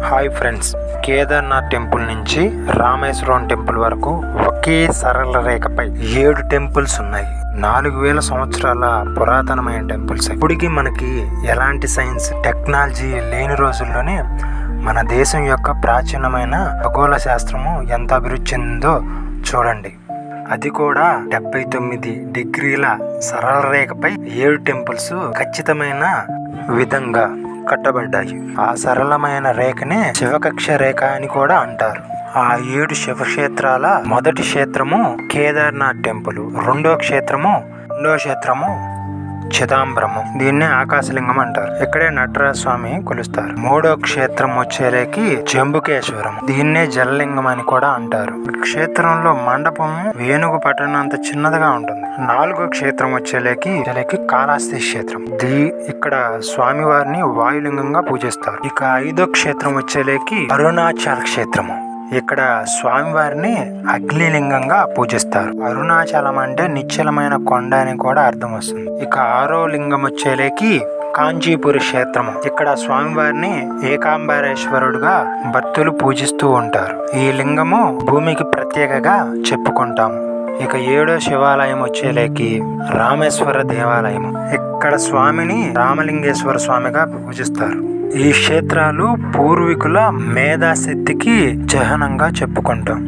Hi friends, Kedarnath temple నుంచి Rameswaram temple వరకు ఒకే సరళ రేఖపై 7 టెంపుల్స్ ఉన్నాయి. 4000 సంవత్సరాల పురాతనమైన టెంపుల్స్. ఇప్పటికి మనకి ఎలాంటి సైన్స్ టెక్నాలజీ లేని రోజుల్లోనే మన దేశం యొక్క ప్రాచీనమైన ఖగోళ శాస్త్రము ఎంత అభివృద్ధి చెందిందో చూడండి. అది కూడా 79 డిగ్రీల సరళ రేఖపై 7 టెంపుల్స్ ఖచ్చితమైన విధంగా కట్టబడ్డాయి. ఆ సరళమైన రేఖనే శివకక్ష రేఖ అని కూడా అంటారు. ఆ 7 శివక్షేత్రాల మొదటి క్షేత్రము కేదార్నాథ్ టెంపుల్, రెండో క్షేత్రము చిదంబరము, దీన్నే ఆకాశలింగం అంటారు. ఇక్కడే నటరాజ స్వామి కొలుస్తారు. మూడో క్షేత్రం వచ్చేలేకి జంబుకేశ్వరం, దీన్నే జలలింగం అని కూడా అంటారు. క్షేత్రంలో మండపం వేణుగు పట్టణంత చిన్నదిగా ఉంటుంది. 4వ క్షేత్రం వచ్చేలేకి కాళహస్తి క్షేత్రం, ఇక్కడ స్వామివారిని వాయులింగంగా పూజిస్తారు. ఇక 5వ క్షేత్రం వచ్చేలేకి అరుణాచల క్షేత్రము, ఇక్కడ స్వామివారిని అగ్నిలింగంగా పూజిస్తారు. అరుణాచలం అంటే నిశ్చలమైన కొండ అని కూడా అర్థం వస్తుంది. ఇక 6వ లింగం వచ్చేలేకి కాంచీపుర క్షేత్రము, ఇక్కడ స్వామివారిని ఏకాంబరేశ్వరుడుగా భక్తులు పూజిస్తూ ఉంటారు. ఈ లింగము భూమికి ప్రత్యేకగా చెప్పుకుంటాము. ఇక 7వ శివాలయం వచ్చేలేకి రామేశ్వర దేవాలయం, ఇక్కడ స్వామిని రామలింగేశ్వర స్వామిగా పూజిస్తారు. ఈ క్షేత్రాలు పూర్వీకుల మేధాశక్తికి చిహ్నంగా చెప్పుకుంటాం.